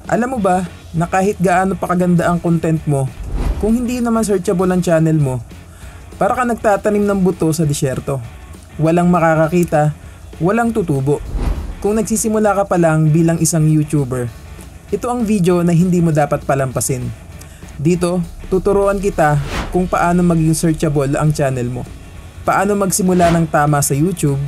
Alam mo ba na kahit gaano pa kaganda ang content mo, kung hindi naman searchable ang channel mo, para ka nagtatanim ng buto sa disyerto. Walang makakakita, walang tutubo. Kung nagsisimula ka pa lang bilang isang YouTuber, ito ang video na hindi mo dapat palampasin. Dito, tuturuan kita kung paano maging searchable ang channel mo, paano magsimula ng tama sa YouTube,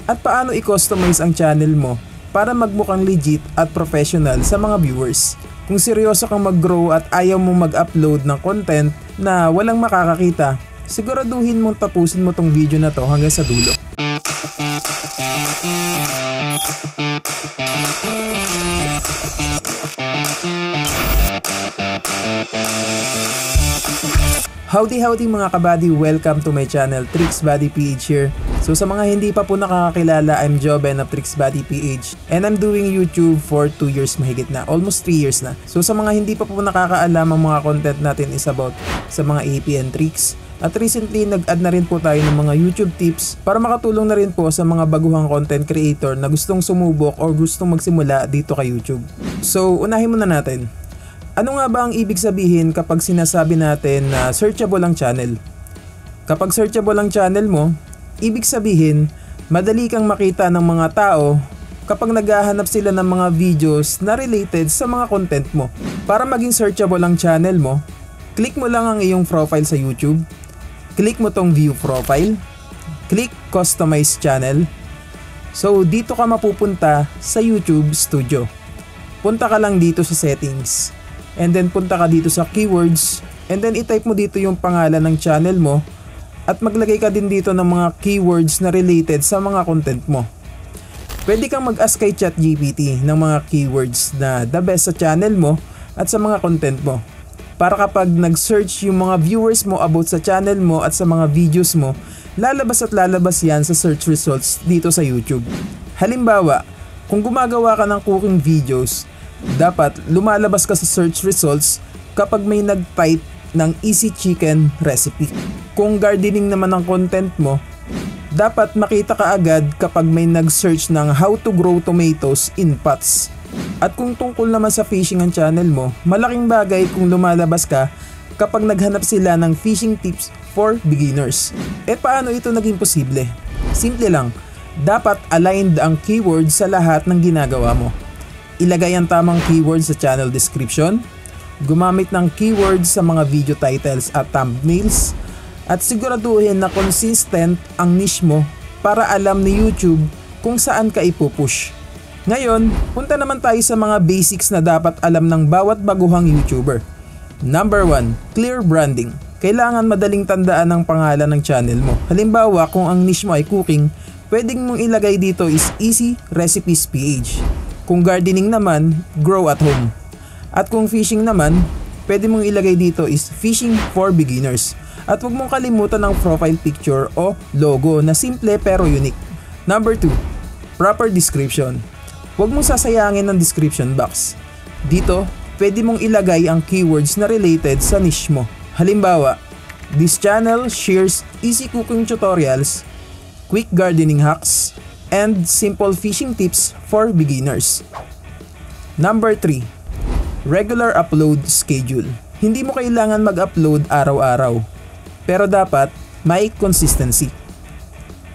at paano i-customize ang channel mo para magmukhang legit at professional sa mga viewers. Kung seryoso kang mag-grow at ayaw mong mag-upload ng content na walang makakakita, siguraduhin mong tapusin mo tong video na to hanggang sa dulo. Howdy mga kabady, welcome to my channel, Tricksbuddy PH here. So sa mga hindi pa po nakakakilala, I'm Joben of Tricksbuddy PH and I'm doing YouTube for 2 years mahigit na, almost 3 years na. So sa mga hindi pa po nakakaalam, ang mga content natin is about sa mga APN tricks. At recently nag-add na rin po tayo ng mga YouTube tips para makatulong na rin po sa mga baguhang content creator na gustong sumubok o gustong magsimula dito kay YouTube. So unahin muna natin. Ano nga ba ang ibig sabihin kapag sinasabi natin na searchable ang channel? Kapag searchable ang channel mo, ibig sabihin madali kang makita ng mga tao kapag naghahanap sila ng mga videos na related sa mga content mo. Para maging searchable ang channel mo, click mo lang ang iyong profile sa YouTube, click mo tong view profile, click customize channel. So dito ka mapupunta sa YouTube Studio. Punta ka lang dito sa settings. And then punta ka dito sa keywords and then i-type mo dito yung pangalan ng channel mo at maglagay ka din dito ng mga keywords na related sa mga content mo. Pwede kang mag-ask kay ChatGPT ng mga keywords na the best sa channel mo at sa mga content mo. Para kapag nag-search yung mga viewers mo about sa channel mo at sa mga videos mo, lalabas at lalabas yan sa search results dito sa YouTube. Halimbawa, kung gumagawa ka ng cooking videos, dapat lumalabas ka sa search results kapag may nag-type ng easy chicken recipe. Kung gardening naman ang content mo, dapat makita ka agad kapag may nag-search ng how to grow tomatoes in pots. At kung tungkol naman sa fishing ang channel mo, malaking bagay kung lumalabas ka kapag naghanap sila ng fishing tips for beginners. Paano ito naging posible? Simple lang, dapat aligned ang keywords sa lahat ng ginagawa mo. Ilagay ang tamang keywords sa channel description, gumamit ng keywords sa mga video titles at thumbnails, at siguraduhin na consistent ang niche mo para alam ni YouTube kung saan ka ipupush. Ngayon, punta naman tayo sa mga basics na dapat alam ng bawat baguhang YouTuber. Number 1, clear branding. Kailangan madaling tandaan ang pangalan ng channel mo. Halimbawa, kung ang niche mo ay cooking, pwedeng mong ilagay dito is Easy Recipes PH. Kung gardening naman, grow at home. At kung fishing naman, pwede mong ilagay dito is fishing for beginners. At huwag mong kalimutan ng profile picture o logo na simple pero unique. Number 2, proper description. Huwag mong sasayangin ng description box. Dito, pwede mong ilagay ang keywords na related sa niche mo. Halimbawa, this channel shares easy cooking tutorials, quick gardening hacks, and simple fishing tips for beginners. Number 3, regular upload schedule. Hindi mo kailangan mag-upload araw-araw, pero dapat may consistency.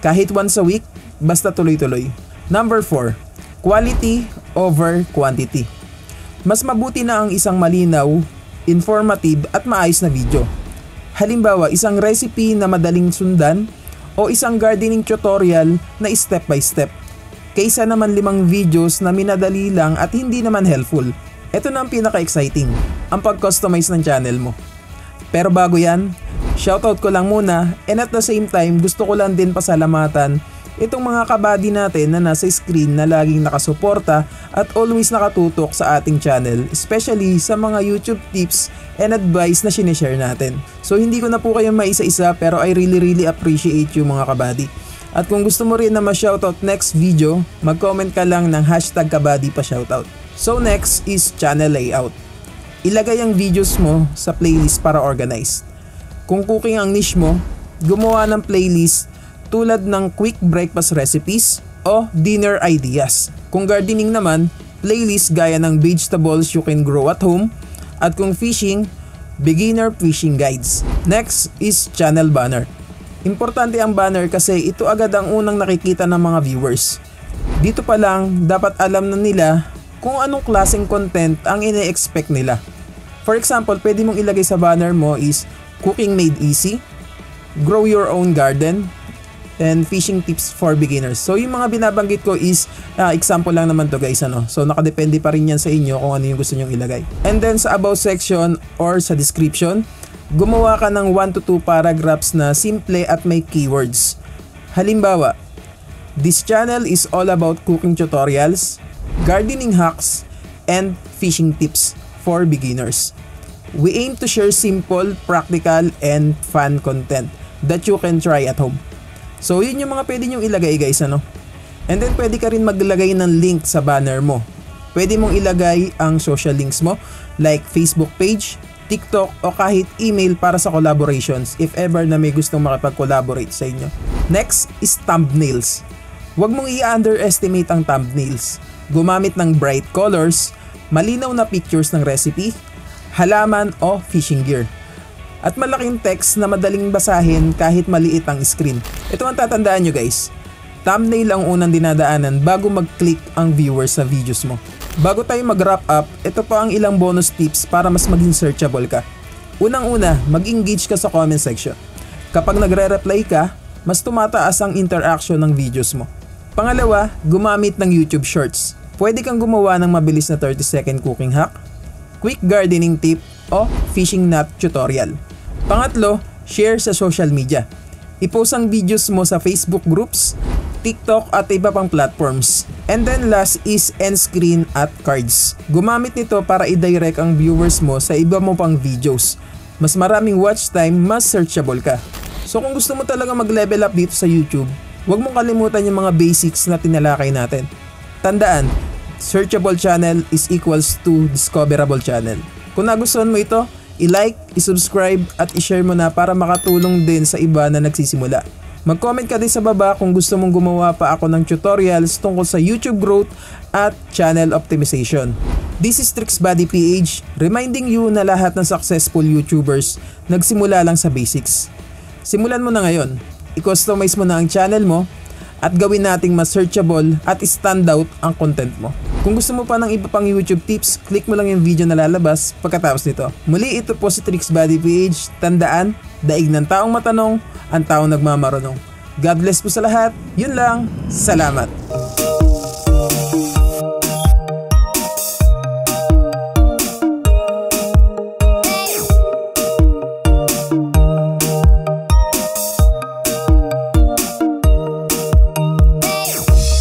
Kahit once a week, basta tuloy-tuloy. Number 4, quality over quantity. Mas mabuti na ang isang malinaw, informative at maayos na video. Halimbawa, isang recipe na madaling sundan o isang gardening tutorial na step by step, kaysa naman 5 videos na minadali lang at hindi naman helpful. Ito na ang pinaka-exciting, ang pag-customize ng channel mo. Pero bago yan, shoutout ko lang muna, and at the same time gusto ko lang din pasalamatan itong mga kabady natin na nasa screen na laging nakasuporta at always nakatutok sa ating channel, especially sa mga YouTube tips and advice na sinishare natin. So hindi ko na po kayo maisa-isa, pero I really appreciate you mga kabady. At kung gusto mo rin na ma-shoutout next video, mag-comment ka lang ng #kabady pa shoutout. So next is channel layout. Ilagay ang videos mo sa playlist para organized. Kung cooking ang niche mo, gumawa ng playlist tulad ng quick breakfast recipes o dinner ideas. Kung gardening naman, playlist gaya ng vegetables you can grow at home, at kung fishing, beginner fishing guides. Next is channel banner. Importante ang banner kasi ito agad ang unang nakikita ng mga viewers. Dito pa lang dapat alam na nila kung anong klaseng content ang ine-expect nila. For example, pwede mong ilagay sa banner mo is cooking made easy, grow your own garden, and fishing tips for beginners. So yung mga binabanggit ko is example lang naman to guys, ano. So nakadepende pa rin yan sa inyo kung ano yung gusto nyong ilagay. And then sa about section or sa description, gumawa ka ng 1 to 2 paragraphs na simple at may keywords. Halimbawa, this channel is all about cooking tutorials, gardening hacks, and fishing tips for beginners. We aim to share simple, practical, and fun content that you can try at home. So yun yung mga pwede nyong ilagay guys, ano. And then pwede ka rin maglagay ng link sa banner mo. Pwede mong ilagay ang social links mo like Facebook page, TikTok o kahit email para sa collaborations if ever na may gustong makipag-collaborate sa inyo. Next is thumbnails. Huwag mong i-underestimate ang thumbnails. Gumamit ng bright colors, malinaw na pictures ng recipe, halaman o fishing gear. At malaking text na madaling basahin kahit maliit ang screen. Ito ang tatandaan nyo guys. Thumbnail ang unang dinadaanan bago mag-click ang viewers sa videos mo. Bago tayo mag-wrap up, ito pa ang ilang bonus tips para mas maging searchable ka. Unang-una, mag-engage ka sa comment section. Kapag nagre-reply ka, mas tumataas ang interaction ng videos mo. Pangalawa, gumamit ng YouTube Shorts. Pwede kang gumawa ng mabilis na 30-second cooking hack, quick gardening tip, o fishing knot tutorial. Pangatlo, share sa social media. I-post ang videos mo sa Facebook groups, TikTok at iba pang platforms. And then last is end screen at cards. Gumamit nito para i-direct ang viewers mo sa iba mo pang videos. Mas maraming watch time, mas searchable ka. So kung gusto mo talaga mag-level up dito sa YouTube, huwag mong kalimutan yung mga basics na tinalakay natin. Tandaan, searchable channel is equals to discoverable channel. Kung nagustuhan mo ito, i-like, i-subscribe at i-share mo na para makatulong din sa iba na nagsisimula. Mag-comment ka din sa baba kung gusto mong gumawa pa ako ng tutorials tungkol sa YouTube growth at channel optimization. This is TricksBuddy PH, reminding you na lahat ng successful YouTubers nagsimula lang sa basics. Simulan mo na ngayon, i-customize mo na ang channel mo at gawin nating mas searchable at standout ang content mo. Kung gusto mo pa ng iba pang YouTube tips, click mo lang yung video na lalabas pagkatapos nito. Muli, ito po si TricksBuddy PH. Tandaan, daig ng taong matanong, ang taong nagmamarunong. God bless po sa lahat. Yun lang. Salamat.